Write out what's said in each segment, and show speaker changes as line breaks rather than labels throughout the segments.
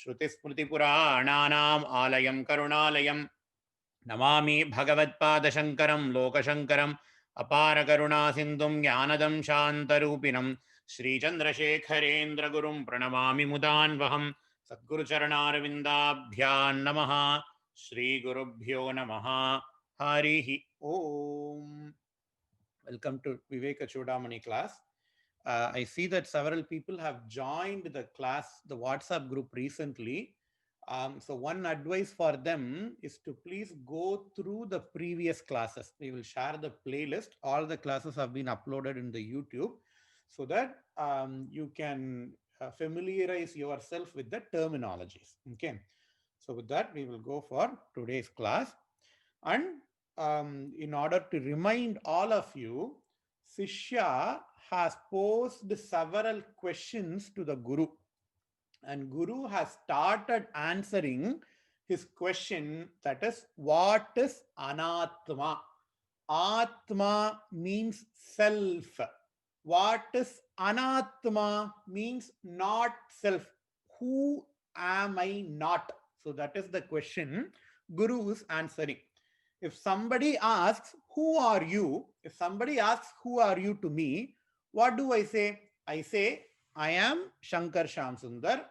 श्रुतिस्मृतिपुराणानाम् आलयं करुणालयं नमामि भगवत्पादशङ्करं लोकशङ्करम् अपारकरुणासिन्धुं ज्ञानदं शान्तरूपिणं श्रीचन्द्रशेखरेन्द्रगुरुं प्रणमामि मुदान्वहं सद्गुरुचरणारविन्दाभ्यां नमः। श्रीगुरुभ्यो नमः। हरिः ओम्। Welcome to Viveka Chudamani class. I see that several people have joined the class, the WhatsApp group recently. So one advice for them is to please go through the previous classes. We will share the playlist. All the classes have been uploaded in the YouTube so that you can familiarize yourself with the terminologies. Okay. So with that, we will go for today's class. And in order to remind all of you, Sishya has posed several questions to the Guru, and Guru has started answering his question, that is, what is Anatma? Atma means self. What is Anatma means not self. Who am I not? So that is the question Guru is answering. If somebody asks, who are you? If somebody asks, who are you to me? What do I say? I say, I am Shankar Shamsundar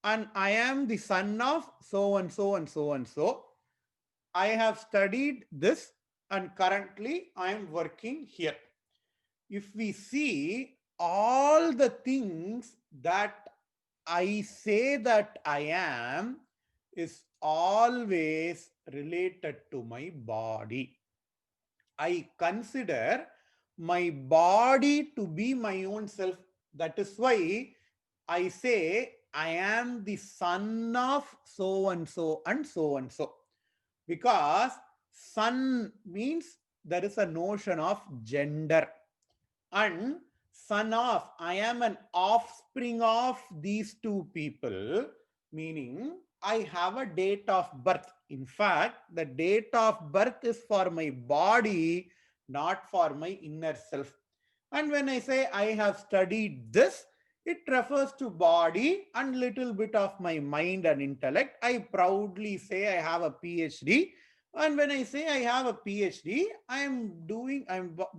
and I am the son of so and so and so and so. I have studied this and currently I am working here. If we see all the things that I say that I am is always related to my body. I consider my body to be my own self. That is why I say I am the son of so and so and so and so. Because son means there is a notion of gender. And son of, I am an offspring of these two people, meaning I have a date of birth. In fact, the date of birth is for my body, not for my inner self. And when I say I have studied this, it refers to body and little bit of my mind and intellect. I proudly say I have a PhD. And when I say I have a PhD, I'm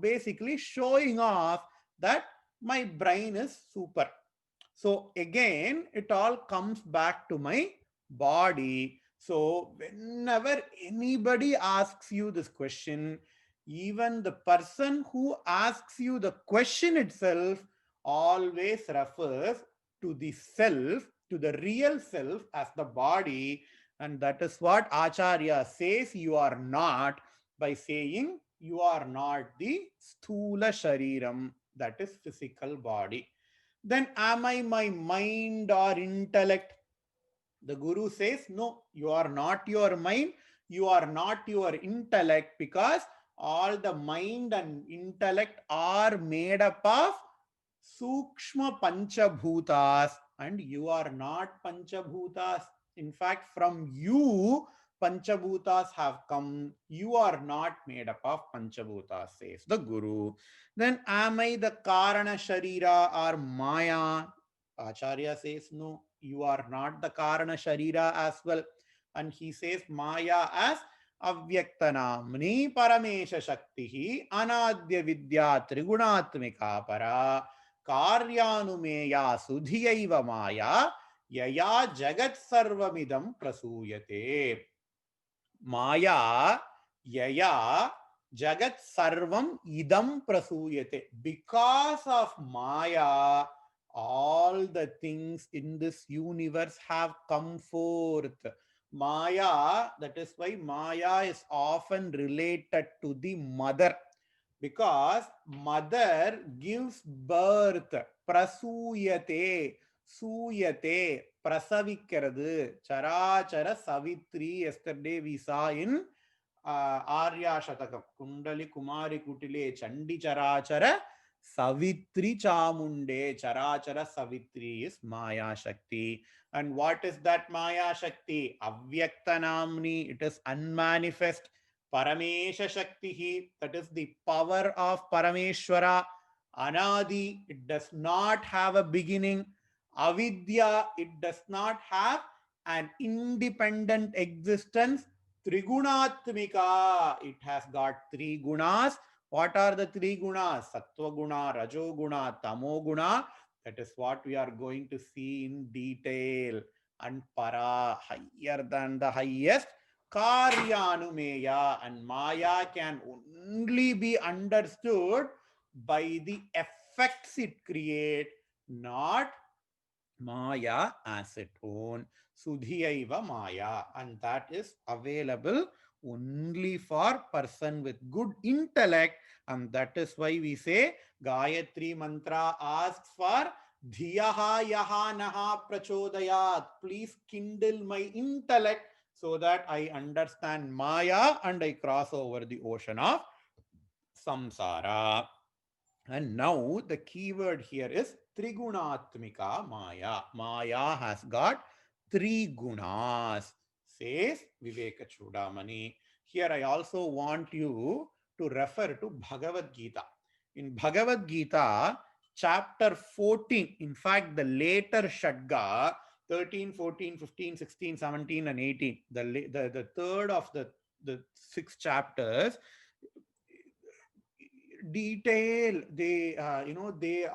basically showing off that my brain is super. So again, it all comes back to my body. So whenever anybody asks you this question, even the person who asks you the question itself always refers to the self, to the real self as the body. And that is what Acharya says you are not, by saying you are not the sthula shariram, that is physical body. Then am I my mind or intellect? The Guru says, no, you are not your mind, you are not your intellect, because all the mind and intellect are made up of Sukshma Panchabhutas, and you are not Panchabhutas. In fact, from you, Panchabhutas have come. You are not made up of Panchabhutas, says the Guru. Then, am I the Karana Sharira or Maya? Acharya says, no, you are not the Karana Sharira as well. And he says Maya as Avyaktanamni Paramesha Shaktihi Anadya Vidya Trigunaatmika Para Karyanumeya Sudhiyaiva Maya Yaya Jagat Sarvamidam Prasuyate. Maya Yaya Jagat Sarvam Idam Prasuyate. Because of Maya, all the things in this universe have come forth. Maya, that is why Maya is often related to the mother, because mother gives birth. Prasuyate, suyate, prasavikkaradu, charachara savitri. Yesterday we saw in Arya Shatakam, Kundali Kumari Kutile Chandi Charachara Savitri Chamunde. Charachara Savitri is Maya Shakti. And what is that Maya Shakti? Avyaktanamni, it is unmanifest. Paramesha Shakti, that is the power of Parameshwara. Anadi, it does not have a beginning. Avidya, it does not have an independent existence. Trigunatmika, it has got three gunas. What are the three gunas? Sattva guna, Rajo guna, Tamo guna. That is what we are going to see in detail. And para, higher than the highest, Karyanumeya, and Maya can only be understood by the effects it creates, not Maya as its own. Sudhiyaiva Maya, and that is available only for person with good intellect, and that is why we say Gayatri mantra asks for Dhiyaha yaha naha prachodayat. Please kindle my intellect so that I understand Maya and I cross over the ocean of samsara. And now the keyword here is Trigunatmika Maya. Maya has got three gunas, says Viveka Chudamani. Here I also want you to refer to Bhagavad Gita. In Bhagavad Gita, chapter 14, in fact, the later Shadga, 13, 14, 15, 16, 17, and 18, the third of the six chapters, detail they they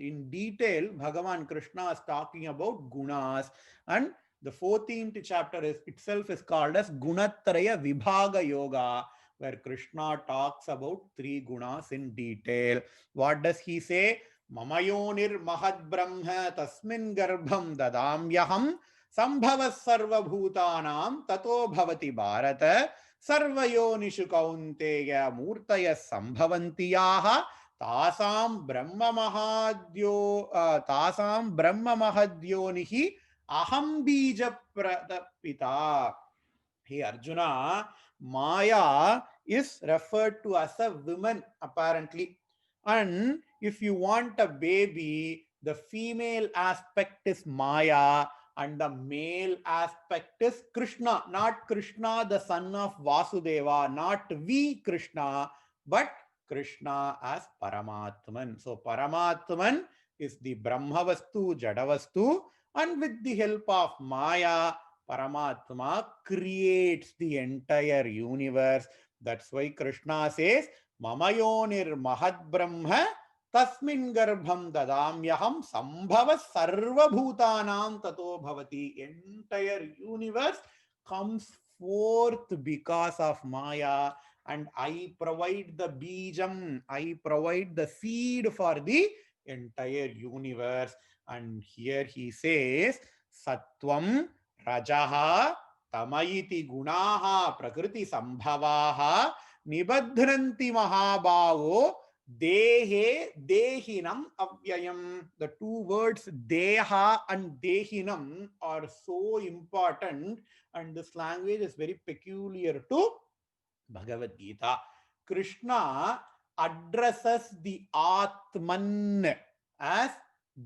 in detail Bhagavan Krishna is talking about gunas, and the 14th chapter is itself is called as Gunatraya Vibhaga Yoga, where Krishna talks about three gunas in detail. What does he say? Mamayonir mahad brahma tasmin garbham dadamyaham sambhavas sarva bhutanam tato bhavati bharata सर्वयोनिषु कौन्तेय मूर्तयः सम्भवन्तियाः तासां ब्रह्ममहद्योनिः अहं बीजप्रदपिता. Hey Arjuna, Maya is referred to as a woman apparently. And if you want a baby, the female aspect is Maya and the male aspect is Krishna. Not Krishna, the son of Vasudeva, not V Krishna, but Krishna as Paramatman. So Paramatman is the Brahmavastu, Jadavastu, and with the help of Maya, Paramatma creates the entire universe. That's why Krishna says, Mamayonir Mahad Brahma Tasmin Garbham Dadamyaham Sambhava Sarva Bhutanam Tato Bhavati. Entire universe comes forth because of Maya, and I provide the bijam, I provide the seed for the entire universe. And here he says, Sattvam Rajaha Tamayiti Gunaha Prakriti Sambhavaha Nibadhranti Mahabhavo Dehe Dehinam Avyayam. The two words Deha and Dehinam are so important, and this language is very peculiar to Bhagavad Gita. Krishna addresses the Atman as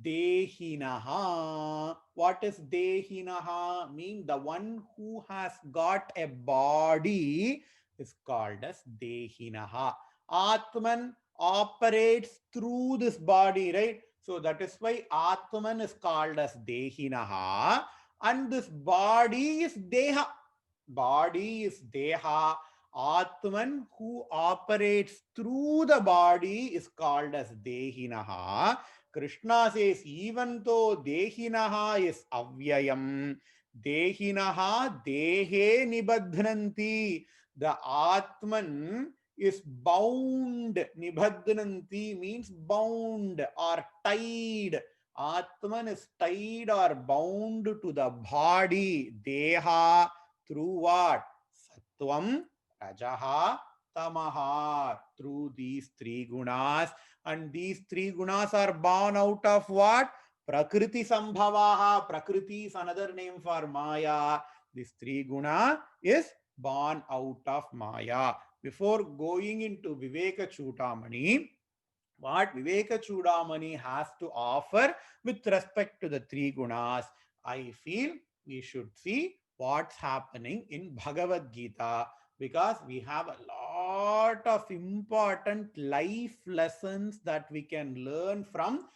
Dehinaha. What is Dehinaha? Mean the one who has got a body is called as Dehinaha. Atman operates through this body, right? So that is why Atman is called as Dehinaha, and this body is Deha. Body is Deha. Atman who operates through the body is called as Dehinaha. Krishna says, even though Dehinaha is Avyayam, Dehinaha Dehe Nibadhananti. The Atman is bound. Nibadhananti means bound or tied. Atman is tied or bound to the body. Deha through what? Sattvam, Rajaha, Tamaha. Through these three gunas. And these three gunas are born out of what? Prakriti Sambhavaha. Prakriti is another name for Maya. This three guna is born out of Maya. Before going into Viveka Chudamani, what Viveka Chudamani has to offer with respect to the three gunas, I feel we should see what's happening in Bhagavad Gita, because we have a lot of important life lessons that we can learn from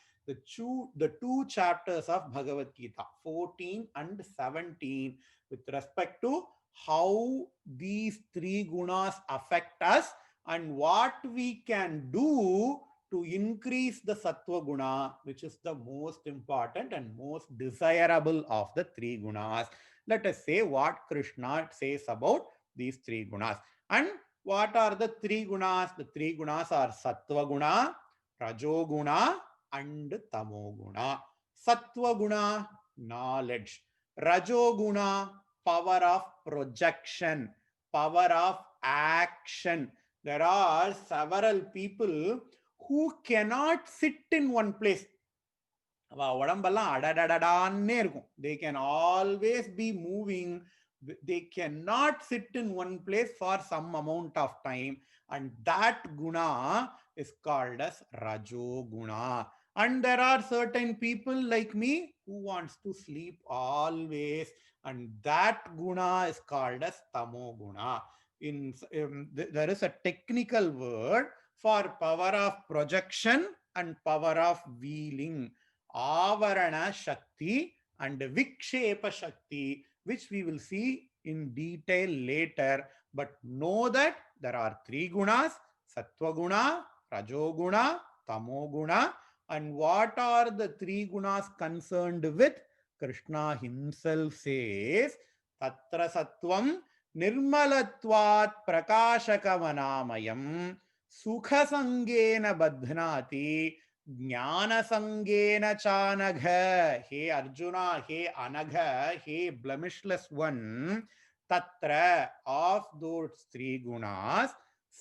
the two chapters of Bhagavad Gita, 14 and 17, with respect to how these three gunas affect us and what we can do to increase the sattva guna, which is the most important and most desirable of the three gunas. Let us say what Krishna says about these three gunas. And what are the three gunas? The three gunas are sattva guna, rajo guna, and tamo guna. Sattva guna, knowledge. Rajo guna, power of projection, power of action. There are several people who cannot sit in one place. They can always be moving. They cannot sit in one place for some amount of time, and that guna is called as rajo guna. And there are certain people like me who wants to sleep always, and that guna is called as tamo guna. There is a technical word for power of projection and power of wheeling. Avarana Shakti and Vikshepa Shakti, which we will see in detail later. But know that there are three gunas: Sattva guna, Rajo guna, Tamo guna. And what are the three gunas concerned with? Krishna himself says, Tatra Sattvam Nirmalatvat Prakashakamanayam Sukha Sangena Badhnati Jnana Sangena Chanagha. Hey Arjuna, hey Anagha, hey blemishless one. Tatra, of those three gunas,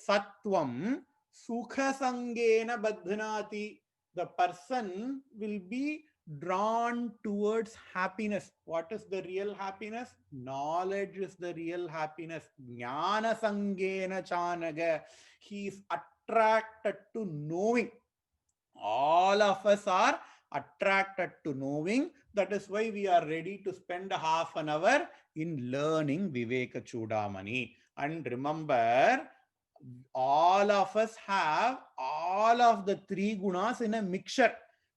Sattvam Sukha Sangena Badhanati. The person will be drawn towards happiness. What is the real happiness? Knowledge is the real happiness. Jnana Sangena Chanaga. He is attracted to knowing. All of us are attracted to knowing. That is why we are ready to spend half an hour in learning Viveka Chudamani. And remember, all of us have all of the three gunas in a mixture.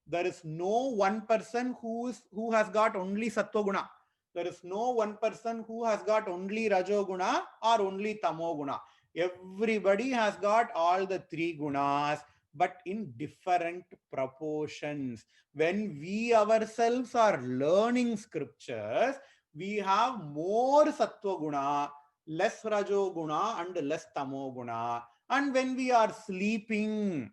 There is no one person who has got only sattva guna. There is no one person who has got only rajo guna or only tamo guna. Everybody has got all the three gunas, but in different proportions. When we ourselves are learning scriptures, we have more sattva guna, less rajo guna, and less tamo guna. And when we are sleeping,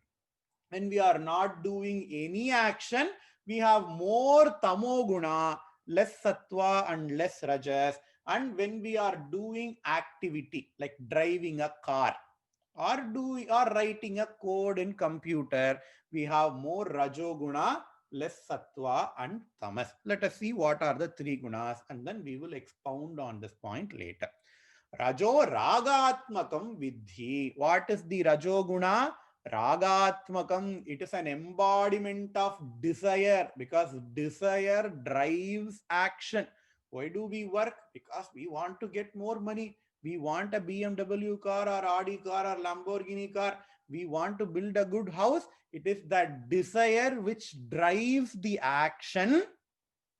when we are not doing any action, we have more tamo guna, less sattva and less rajas. And when we are doing activity like driving a car or writing a code in computer, we have more rajo guna, less sattva and tamas. Let us see what are the three gunas, and then we will expound on this point later. Rajo ragatmakam vidhi. What is the rajo guna? Ragatmakam. It is an embodiment of desire, because desire drives action. Why do we work? Because we want to get more money. We want a BMW car or Audi car or Lamborghini car. We want to build a good house. It is that desire which drives the action,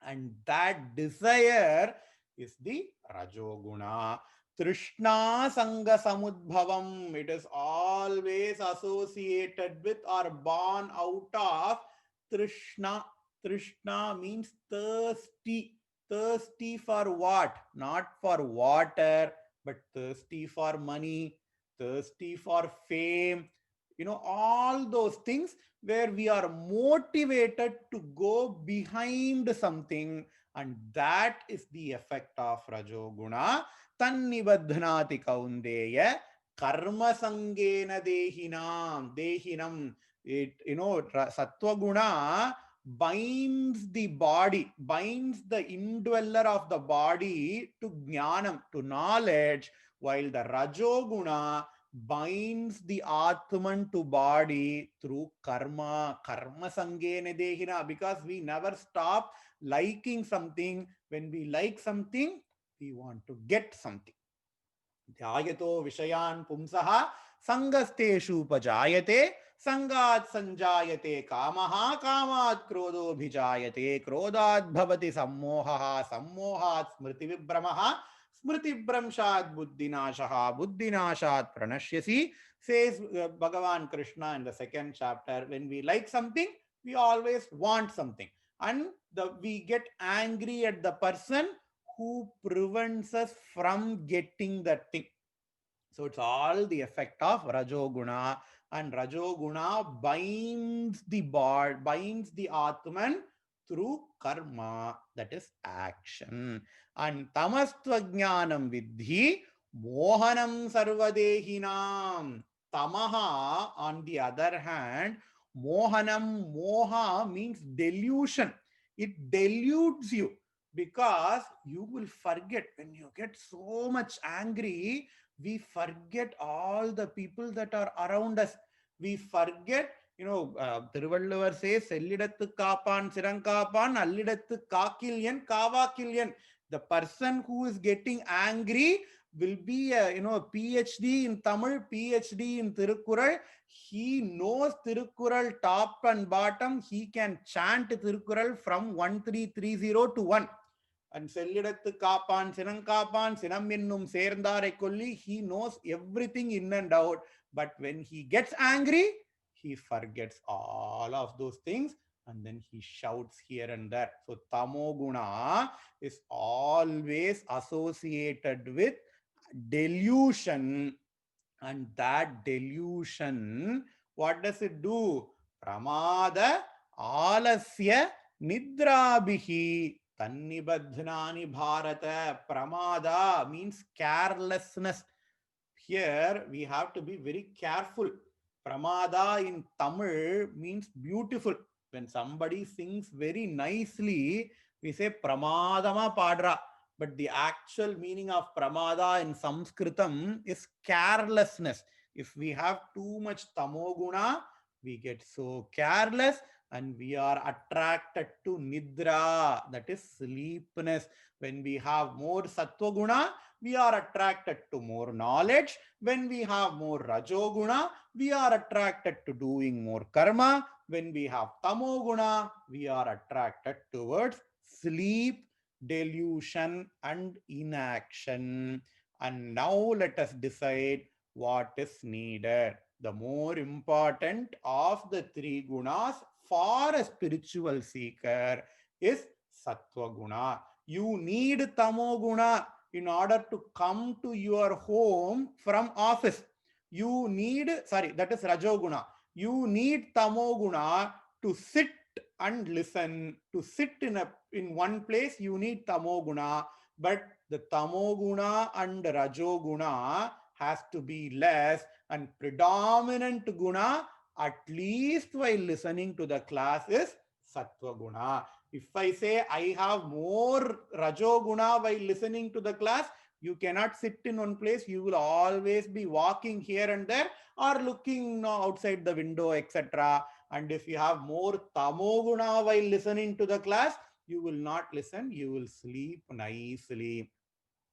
and that desire is the Rajoguna. Trishna Sanga Samudbhavam. It is always associated with or born out of Trishna. Trishna means thirsty. Thirsty for what? Not for water, but thirsty for money, thirsty for fame. All those things where we are motivated to go behind something, and that is the effect of Rajoguna. Tannibadhanati kaundeya karma sangena dehinam. Sattva guna binds the body, binds the indweller of the body to jnanam, to knowledge, while the Rajoguna binds the Atman to body through karma sangena dehina, because we never stop liking something. When we like something, we want to get something. Dhyayato vishayan pumsaha sangasteshu pajayate Sangat sanjayate kamaha, kamat krodho bhijayate, krodhat bhavati sammohaha, sammohat smriti vibramaha, smriti bramshat buddhinashaha, buddhinashat pranashyasi, says Bhagavan Krishna in the second chapter. When we like something, we always want something. And we get angry at the person who prevents us from getting that thing. So it's all the effect of Rajoguna, and Rajoguna binds the body, binds the Atman through karma, that is action. And Tamastvajnanam vidhi mohanam sarvadehinam. Tamaha, on the other hand, mohanam, moha means delusion. It deludes you because you will forget when you get so much angry. We forget all the people that are around us. We forget, Thiruvalluvar says, Sellidathu Kapan, Sirankapan, Allidathu Kakilyan, Kavakilyan. The person who is getting angry will be a PhD in Tamil, PhD in Tirukkural. He knows Tirukkural top and bottom. He can chant Tirukkural from 1330 to 1. And Sellidathu Kapan, Sinankapan, Sinam Innum Serndare Kolli, he knows everything in and out. But when he gets angry, he forgets all of those things and then he shouts here and there. So Tamoguna is always associated with delusion, and that delusion, what does it do? Pramada alasya nidrabihi tannibadhnani bharata. Pramada means carelessness. Here we have to be very careful. Pramada in Tamil means beautiful. When somebody sings very nicely, we say pramadama padra. But the actual meaning of pramada in Sanskritam is carelessness. If we have too much tamoguna, we get so careless and we are attracted to nidra, that is sleepiness. When we have more sattvaguna, we are attracted to more knowledge. When we have more rajoguna, we are attracted to doing more karma. When we have tamoguna, we are attracted towards sleep, delusion, and inaction. And now let us decide what is needed. The more important of the three gunas for a spiritual seeker is sattva guna. You need tamoguna in order to come to your home from office. You need, sorry, that is rajoguna. You need tamoguna to sit and listen. To sit in one place, you need tamoguna. But the tamoguna and rajoguna has to be less, and predominant guna, at least while listening to the class, is sattva guna. If I say I have more rajoguna while listening to the class, you cannot sit in one place. You will always be walking here and there or looking outside the window, etc. And if you have more tamoguna while listening to the class, you will not listen. You will sleep nicely.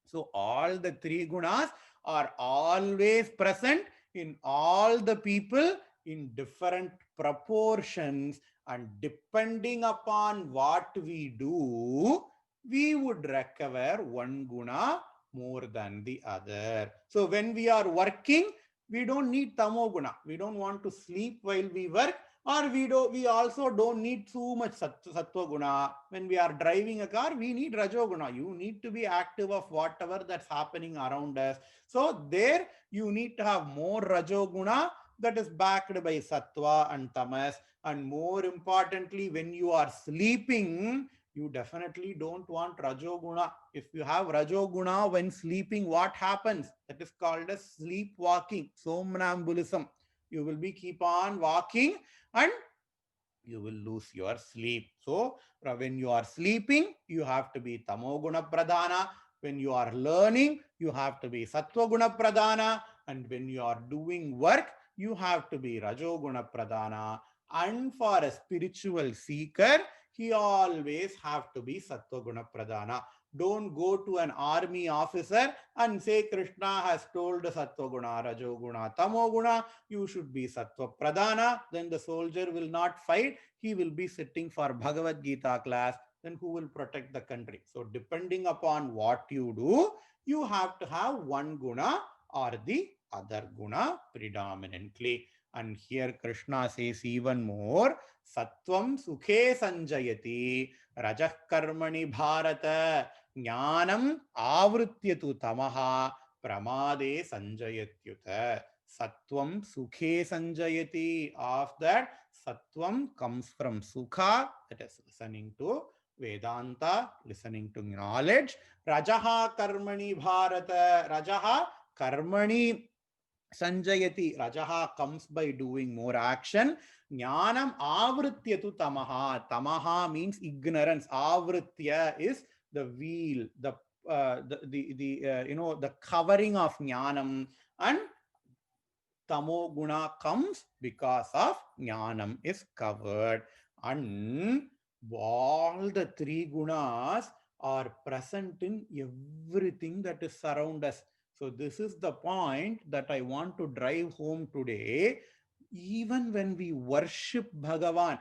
So all the three gunas are always present in all the people in different proportions, and depending upon what we do, we would recover one guna more than the other. So when we are working, we don't need tamoguna. We don't want to sleep while we work, or we also don't need too much sattva guna. When we are driving a car, we need rajoguna. You need to be active of whatever that's happening around us. So there you need to have more rajoguna that is backed by sattva and tamas. And more importantly, when you are sleeping, you definitely don't want rajoguna. If you have rajoguna when sleeping, what happens? That is called as sleepwalking, somnambulism. You will be keep on walking and you will lose your sleep. So when you are sleeping, you have to be tamoguna pradhana. When you are learning, you have to be sattva-guna pradhana. And when you are doing work, you have to be rajoguna pradhana. And for a spiritual seeker, he always have to be sattva-guna pradhana. Don't go to an army officer and say Krishna has told Sattva Guna, Rajo Guna, Tamo Guna, you should be Sattva Pradhana. Then the soldier will not fight. He will be sitting for Bhagavad Gita class. Then who will protect the country? So depending upon what you do, you have to have one guna or the other guna predominantly. And here Krishna says even more, Sattvam Sukhe Sanjayati, Rajah Karmani Bharata, Jnanam Avrutyatu Tamaha, Pramade Sanjayatyuta. Sattvam Sukhe Sanjayati. Of that, Sattvam comes from Sukha, that is listening to Vedanta, listening to knowledge. Rajaha Karmani Bharata, Rajaha Karmani Sanjayati. Rajaha comes by doing more action. Jnanam avrityatu tamaha. Tamaha means ignorance. Avritya is the wheel, the the covering of jnanam, and tamo guna comes because of jnanam is covered. And all the three gunas are present in everything that is surround us. So this is the point that I want to drive home today. Even when we worship Bhagavan,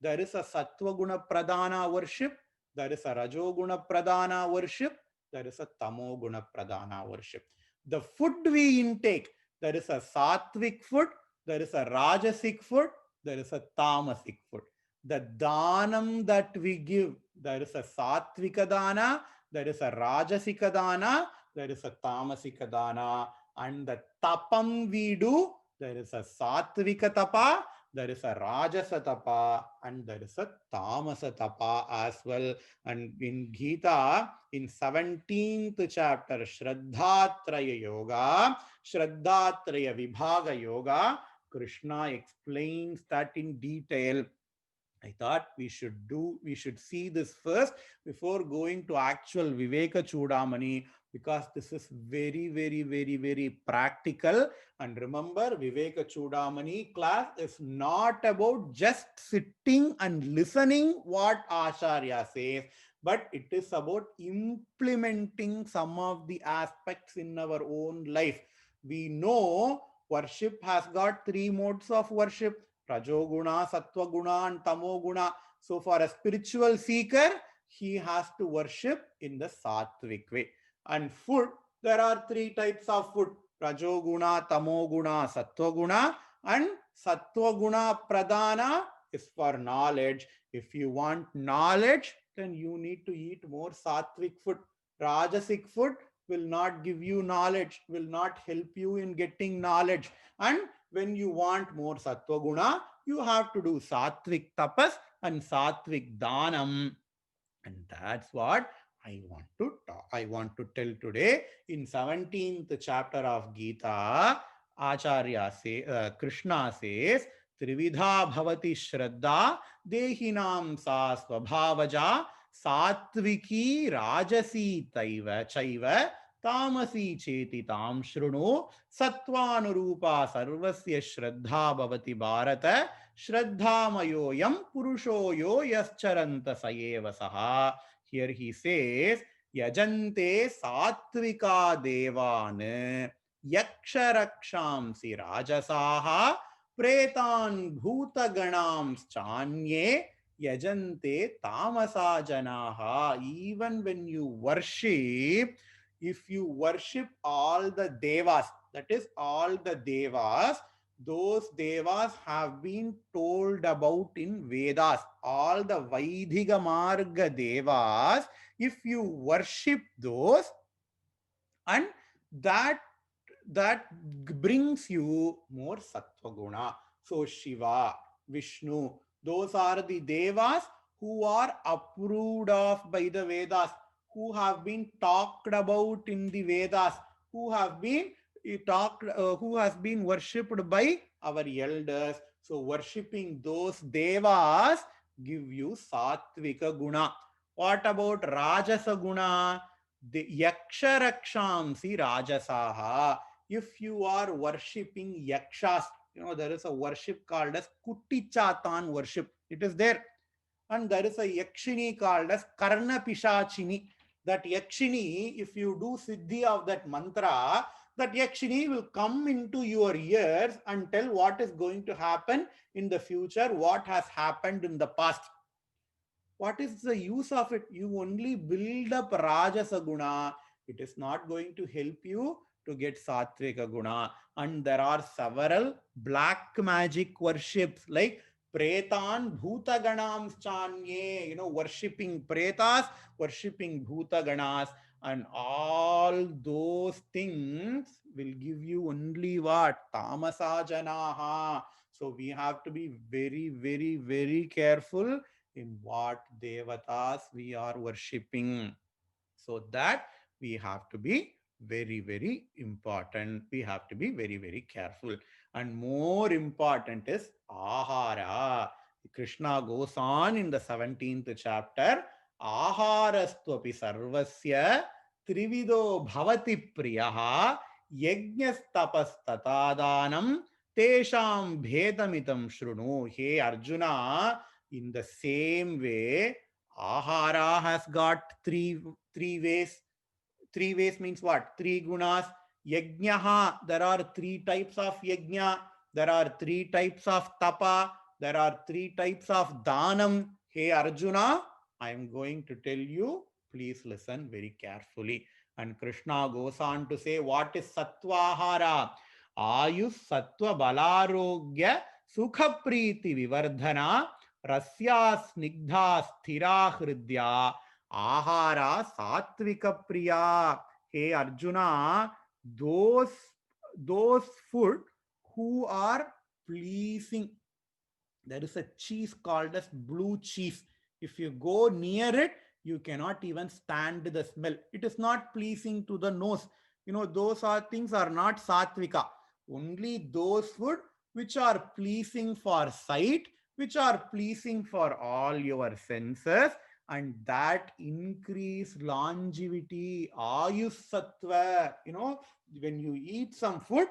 there is a Sattva Guna Pradhana worship, there is a Rajo Guna Pradhana worship, there is a Tamo Guna Pradhana worship. The food we intake, there is a Sattvic food, there is a Rajasic food, there is a Tamasic food. The Dhanam that we give, there is a Sattvika Dana, there is a Rajasika Dana, there is a Tamasika Dana. And the Tapam we do, there is a Sattvika Tapa, there is a Rajasa Tapa, and there is a Tamasa Tapa as well. And in Gita, in 17th chapter, Shraddhatraya Yoga, Shraddhatraya Vibhaga Yoga, Krishna explains that in detail. I thought we should see this first before going to actual Viveka Chudamani, because this is very, very, very, very practical. And remember, Viveka Chudamani class is not about just sitting and listening what Acharya says, but it is about implementing some of the aspects in our own life. We know worship has got three modes of worship: Rajoguna, Sattva-guna, and Tamo-guna. So for a spiritual seeker, he has to worship in the Sattvic way. And food, there are three types of food: Rajoguna, Tamo-guna, Sattva-guna. And Sattva-guna Pradhana is for knowledge. If you want knowledge, then you need to eat more Sattvic food. Rajasic food will not give you knowledge, will not help you in getting knowledge. And when you want more Sattva Guna, you have to do Sattvic Tapas and Sattvic Dhanam. And that's what I want to tell today. In 17th chapter of Gita, Acharya Krishna says, Trividha bhavati shraddha dehinam sa svabhavaja satviki rajasi taiva chaiva tamasi cheti tam shruno sattvanurupa sarvasya shraddha bhavati bharata shraddhamayoyam purushoyo yascharanta sayeva saha. Here he says, yajante satvika devan yaksharaksham rajasaha pretan bhutaganam chanye yajante tamasa janaha. Even when you worship, if you worship all the devas, that is all the devas, those devas have been told about in Vedas. All the Vaidhiga Marga devas, if you worship those, and that brings you more Sattva Guna. So Shiva, Vishnu, those are the devas who are approved of by the Vedas, who have been talked about in the Vedas, who have been who has been worshipped by our elders. So worshipping those devas give you Sattvika Guna. What about Rajasa Guna? The Yaksharaksham Rajasaha. If you are worshipping Yakshas, there is a worship called as Kuttichatan worship. It is there. And there is a Yakshini called as Karna Pishachini. that Yakshini, if you do Siddhi of that mantra, that Yakshini will come into your ears and tell what is going to happen in the future, what has happened in the past. What is the use of it? You only build up Rajasa Guna. It is not going to help you to get Satvika Guna. And there are several black magic worships like Pretan Bhuta Ganams Chanye, worshipping Pretas, worshipping Bhuta Ganas, and all those things will give you only what? Tamasa Janaha. So we have to be very, very, very careful in what devatas we are worshipping. So that we have to be very, very important. We have to be very, very careful. And more important is ahara. Krishna goes on in the 17th chapter. Aharastvapi sarvasya trivido bhavati priyaha yajnastapastatadhanam tesham bhedamitam shrunu. Hey Arjuna, in the same way, ahara has got three ways. Three ways means what? Three gunas. Yajnaha, there are three types of yajna. There are three types of tapa. There are three types of dhanam. Hey Arjuna, I am going to tell you. Please listen very carefully. And Krishna goes on to say, what is sattvahara? Ayus sattva balarogya sukha priti vivardhana rasya snigdha sthira hridya ahara satvika priya. Hey Arjuna, those food who are pleasing. There is a cheese called as blue cheese. If you go near it, you cannot even stand the smell. It is not pleasing to the nose. Those things are not satvika. Only those food which are pleasing for sight, which are pleasing for all your senses, and that increase longevity, ayus sattva. When you eat some food,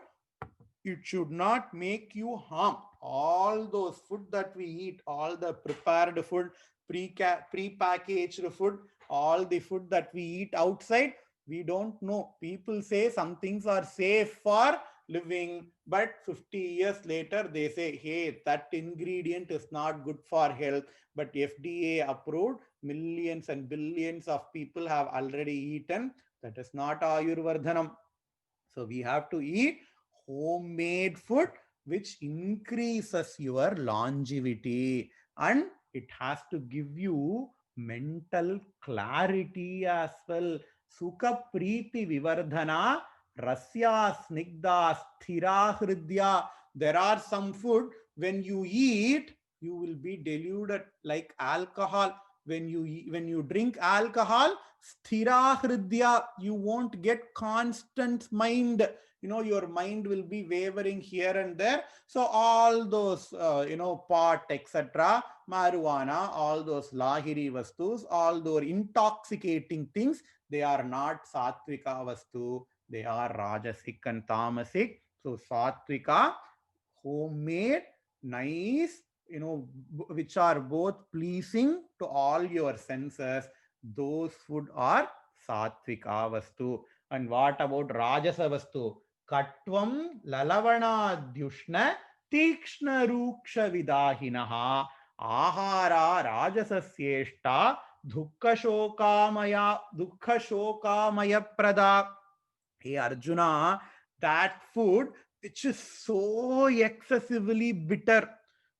it should not make you harm. All those food that we eat, all the prepared food, pre-packaged food, all the food that we eat outside, we don't know. People say some things are safe for living, but 50 years later they say, hey, that ingredient is not good for health. But FDA approved, millions and billions of people have already eaten. That is not Ayurvardhanam. So we have to eat homemade food which increases your longevity, and it has to give you mental clarity as well. Sukha priti vivardhana rasya snigdha sthira hridya. There are some food when you eat, you will be deluded, like alcohol. When you drink alcohol, sthira hridya, you won't get constant mind. Your mind will be wavering here and there. So all those pot, etc., marijuana, all those lahiri vastus, all those intoxicating things, they are not satvika vastu, they are rajasic and tamasic. So satvika, homemade, nice, which are both pleasing to all your senses, those food are satvika vastu. And what about rajasa vastu? Katvam lalavanadhyushna tikshna ruksha vidahinaha ahara rajasasyeshta dukkha shokamaya prada. Hey Arjuna, that food which is so excessively bitter,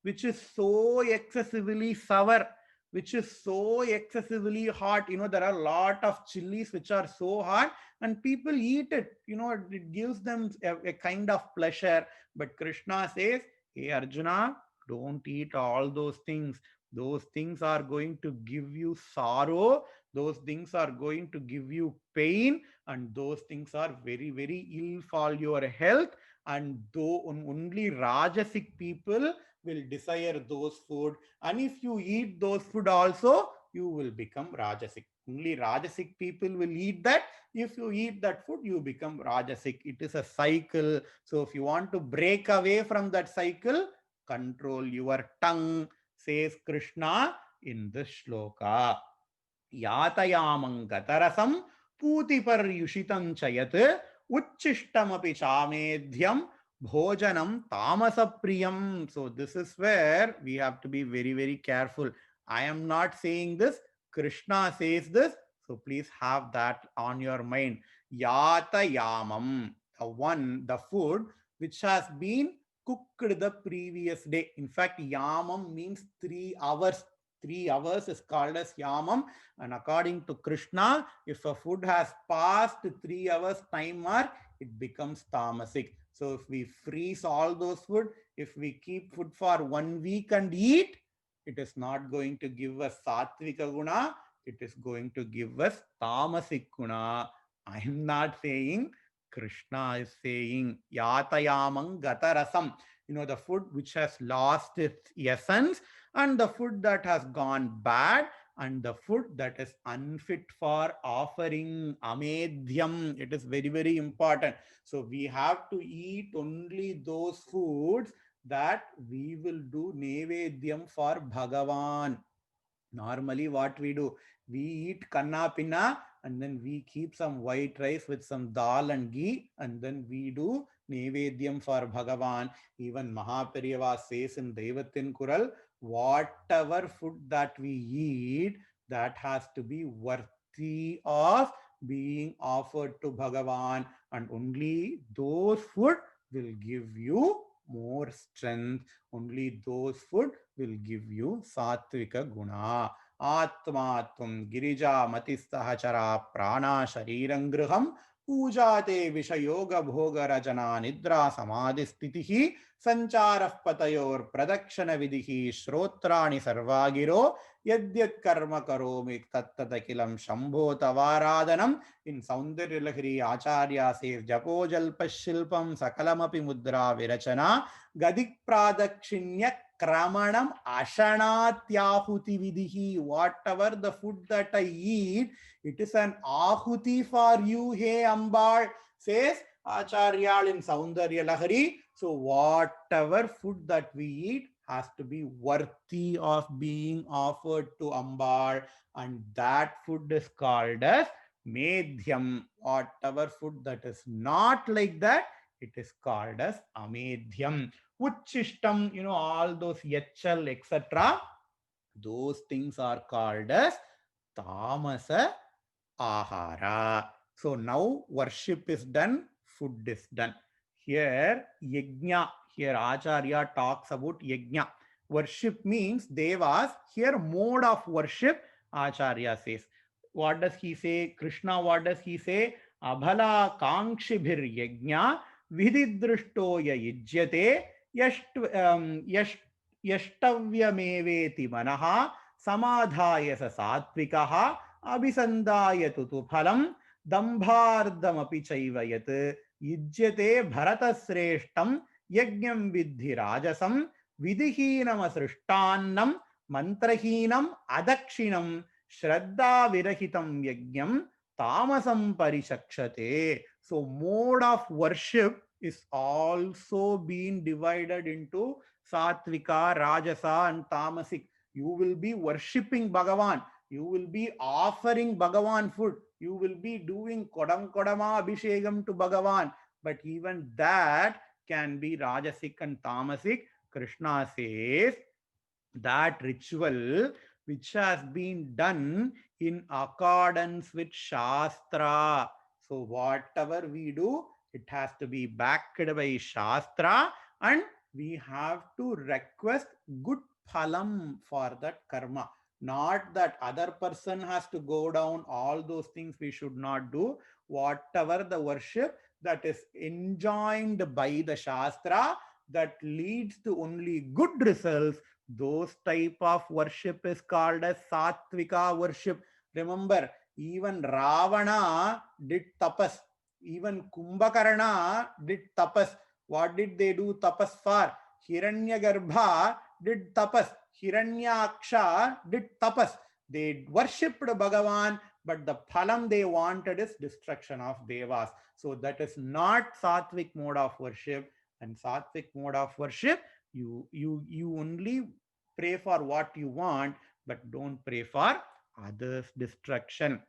which is so excessively sour, which is so excessively hot. There are a lot of chilies which are so hot, and people eat it. It gives them a kind of pleasure. But Krishna says, hey Arjuna, don't eat all those things. Those things are going to give you sorrow. Those things are going to give you pain, and those things are very, very ill for your health. And though only rajasic people will desire those food, and if you eat those food also, you will become rajasic. Only rajasic people will eat that. If you eat that food, you become rajasic. It is a cycle. So if you want to break away from that cycle, control your tongue, says Krishna in this shloka. यातयामं गतरसं पूतिपर्युषितं च यत् उच्छिष्टमपि चामेध्यं bhojanam tamasapriyam. So this is where we have to be very, very careful. I am not saying this. Krishna says this. So please have that on your mind. Yata yamam, the food which has been cooked the previous day. In fact, yamam means 3 hours. 3 hours is called as yamam. And according to Krishna, if a food has passed 3 hours time mark, it becomes tamasic. So if we freeze all those food, if we keep food for 1 week and eat, it is not going to give us sattvika guna, it is going to give us tamasic guna. I am not saying, Krishna is saying yatayamang gatarasam. The food which has lost its essence and the food that has gone bad and the food that is unfit for offering amedhyam. It is very, very important. So we have to eat only those foods that we will do nevedyam for Bhagavan. Normally, what we do, we eat kanna pinna and then we keep some white rice with some dal and ghee and then we do nevedyam for Bhagavan. Even Mahaperiyava says in Devatin Kural, whatever food that we eat, that has to be worthy of being offered to Bhagavan, and only those food will give you more strength. Only those food will give you sattvika guna. Atma tvam girija matistahachara prana shariram griham पूजाते विषयोग भोग रचना निद्रा समाधि स्थिति संचार पतयोर प्रदक्षिण विधि श्रोत्राणि सर्वागिरो यद्यत् कर्म करोमि तत्तदखिलं Shambho तवाराधनम. In सौंदर्य लहरी आचार्य से जपो जल्प शिल्पम सकलमपि मुद्रा विरचना गदिक प्रादक्षिण्य kramanam ashanatyahuti vidhi. Whatever the food that I eat, it is an ahuti for you, hey Ambal, says Acharyal in Saundarya Lahari. So whatever food that we eat has to be worthy of being offered to Ambal, and that food is called as Medhyam. Whatever food that is not like that, it is called as Amedhyam. Uchishtam, all those yachal, etc. Those things are called as tamasa ahara. So now worship is done, food is done. Here, yajna, here Acharya talks about yajna. Worship means devas. Here, mode of worship, Acharya says. What does he say? Krishna, what does he say? Abhala kankshibhir yajna vididrushtoya yajyate यष्टव्यमेवेति मनः समाधाय स सात्विकः अभिसन्धायतु तु फलं दम्भार्धमपि चैव यत् युज्यते भरतश्रेष्ठं यज्ञं विद्धि राजसं विधिहीनमसृष्टान्नं मन्त्रहीनम् अदक्षिणं श्रद्धाविरहितं यज्ञं तामसं परिचक्षते. So mode of worship is also being divided into Satvika, Rajasa, and Tamasic. You will be worshipping Bhagavan. You will be offering Bhagavan food. You will be doing Kodam Kodama Abhishekam to Bhagavan. But even that can be Rajasic and Tamasic. Krishna says that ritual which has been done in accordance with Shastra. So whatever we do, it has to be backed by Shastra, and we have to request good phalam for that karma. Not that other person has to go down, all those things we should not do. Whatever the worship that is enjoined by the Shastra, that leads to only good results, those type of worship is called as Sattvika worship. Remember, even Ravana did tapas. Even Kumbhakarna did tapas. What did they do tapas for? Hiranyagarbha did tapas. Hiranyaksha did tapas. They worshipped Bhagavan, but the phalam they wanted is destruction of devas. So that is not Sattvic mode of worship. And Sattvic mode of worship, you only pray for what you want, but don't pray for others' destruction.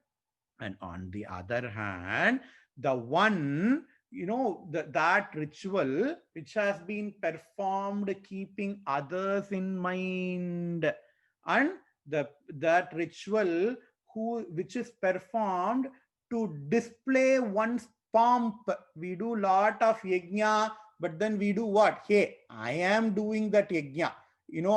And on the other hand, the one, that ritual which has been performed keeping others in mind, and that ritual which is performed to display one's pomp. We do lot of yajna, but then we do what? Hey, I am doing that yajna.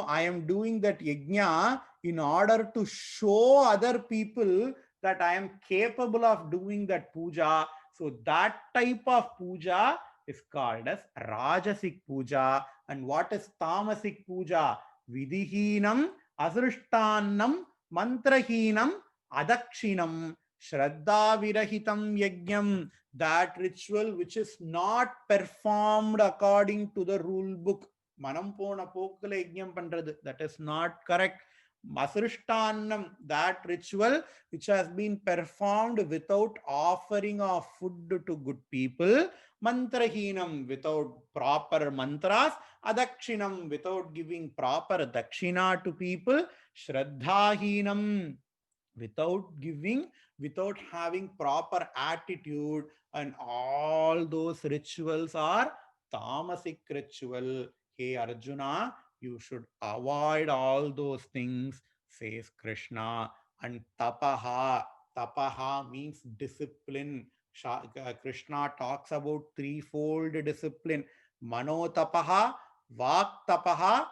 I am doing that yajna in order to show other people that I am capable of doing that puja. So that type of puja is called as Rajasic puja. And what is Tamasic puja? Vidihinam, Asrishtanam, Mantrahinam, Adakshinam, Shraddha Virahitam Yajnam. That ritual which is not performed according to the rule book. Manam pona pokula yajnam pandrathu. That is not correct. Masrishtanam, that ritual which has been performed without offering of food to good people. Mantrahinam, without proper mantras. Adakshinam, without giving proper dakshina to people. Shraddhahinam, without having proper attitude. And all those rituals are tamasic ritual. Hey Arjuna, you should avoid all those things, says Krishna. And tapaha means discipline. Krishna talks about threefold discipline: manotapaha, vaktapaha,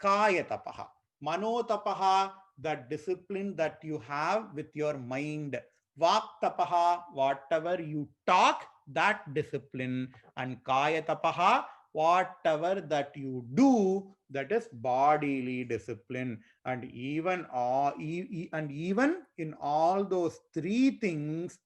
kayatapaha. Manotapaha, that discipline that you have with your mind. Vaktapaha, whatever you talk, that discipline. And kayatapaha, whatever that you do, that is bodily discipline. And even in all those three things,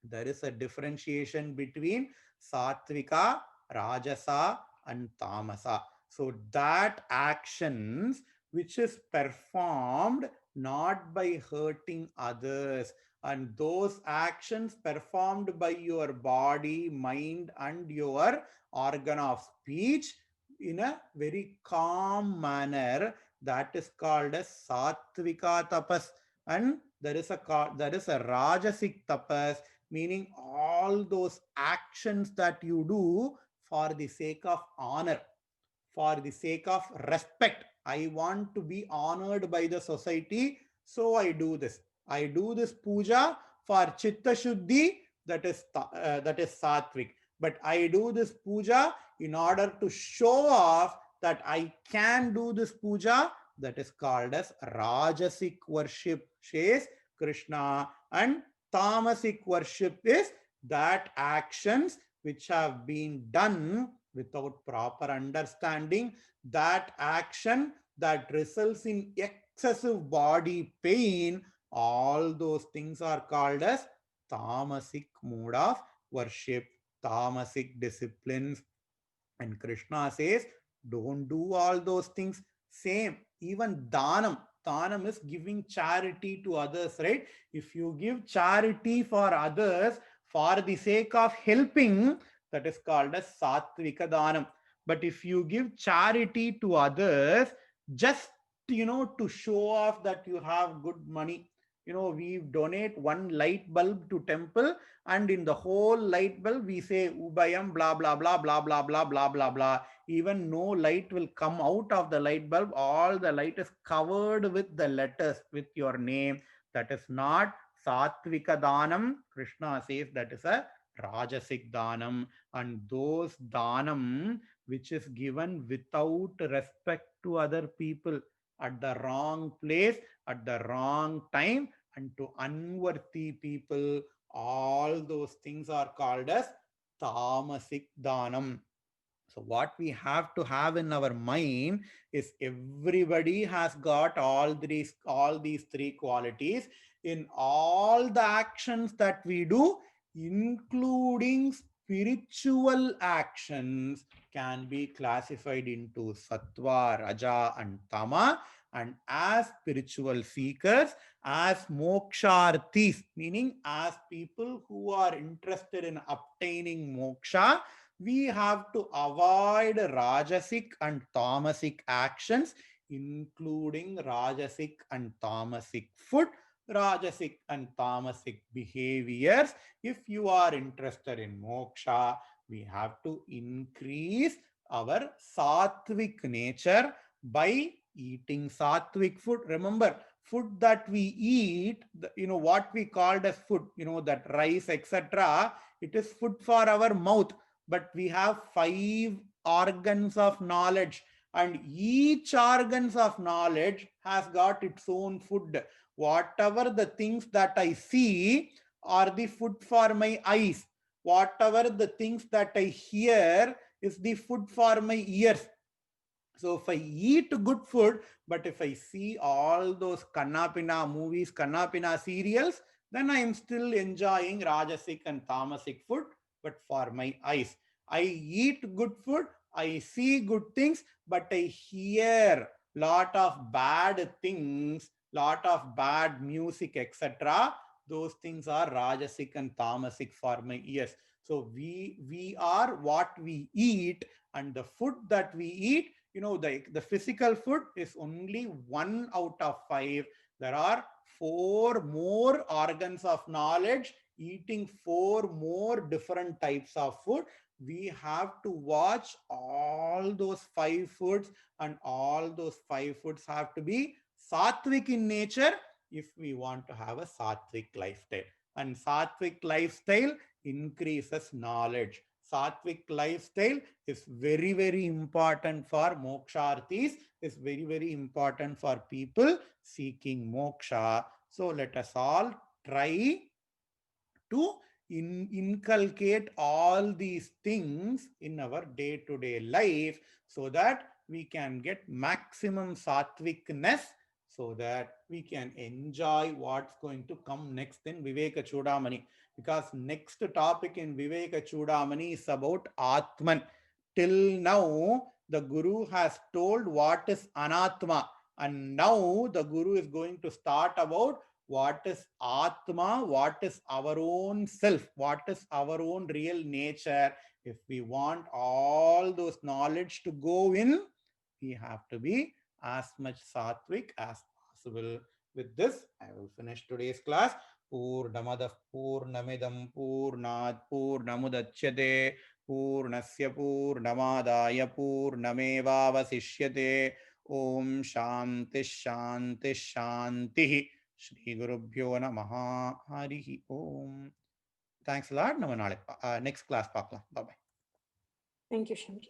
there is a differentiation between satvika, rajasa, and tamasa. So that actions which is performed not by hurting others, and those actions performed by your body, mind, and your organ of speech in a very calm manner, that is called as satvika tapas. And there is a rajasic tapas, meaning all those actions that you do for the sake of honor, for the sake of respect. I want to be honored by the society, so I do this. I do this puja for chitta shuddhi, that is sattvic. But I do this puja in order to show off that I can do this puja, that is called as rajasic worship, says Krishna. And tamasic worship is that actions which have been done without proper understanding, that action that results in excessive body pain, all those things are called as tamasic mode of worship, tamasic disciplines. And Krishna says, don't do all those things. Same, even dhanam. Dhanam is giving charity to others, right? If you give charity for others for the sake of helping, that is called as sattvika dhanam. But if you give charity to others just, to show off that you have good money, we donate one light bulb to temple, and in the whole light bulb we say ubayam blah blah blah blah blah blah blah blah blah. Even no light will come out of the light bulb, all the light is covered with the letters with your name. That is not satvika dhanam. Krishna says that is a rajasic dhanam. And those dhanam which is given without respect to other people, at the wrong place, at the wrong time, and to unworthy people, all those things are called as tamasic dhanam. So what we have to have in our mind is everybody has got all these three qualities in all the actions that we do, including spiritual actions, can be classified into sattva, raja, and tama. And as spiritual seekers, as moksharthis, meaning as people who are interested in obtaining moksha, we have to avoid rajasic and tamasic actions including Rajasic and Tamasic food, Rajasic and Tamasic behaviors. If you are interested in moksha, we have to increase our sattvic nature by eating sattvic food. Remember, food that we eat, what we called as food, that rice, etc., it is food for our mouth. But we have 5 organs of knowledge, and each organs of knowledge has got its own food. Whatever the things that I see are the food for my eyes. Whatever the things that I hear is the food for my ears. So if I eat good food, but if I see all those Kannapina movies, Kannapina serials, then I am still enjoying Rajasic and Tamasic food, but for my eyes. I eat good food, I see good things, but I hear lot of bad things, lot of bad music, etc. Those things are Rajasic and Tamasic for my ears. So we are what we eat, and the food that we eat, the physical food is only 1 out of 5. There are 4 more organs of knowledge eating 4 more different types of food. We have to watch all those 5 foods, and all those 5 foods have to be sattvic in nature if we want to have a sattvic lifestyle. And sattvic lifestyle increases knowledge. Sattvic lifestyle is very, very important for moksharthis, is very, very important for people seeking moksha. So let us all try to inculcate all these things in our day-to-day life, so that we can get maximum sattvicness, so that we can enjoy what's going to come next in Viveka Chudamani. Because next topic in Viveka Chudamani is about Atman. Till now, the Guru has told what is Anatma, and now the Guru is going to start about what is Atma, what is our own self, what is our own real nature. If we want all those knowledge to go in, we have to be as much sattvic as possible. With this, I will finish today's class. Purnamadah Purnamidam Purnat Purnamudachyate Purnasya Purnamadaya Purnamevavasishyate. Om Shanti Shanti Shanti. Shri Gurubhyo Namaha. Harihi Om. Thanks a lot. Next class பார்க்கலாம். Bye bye.
Thank you, Shamji.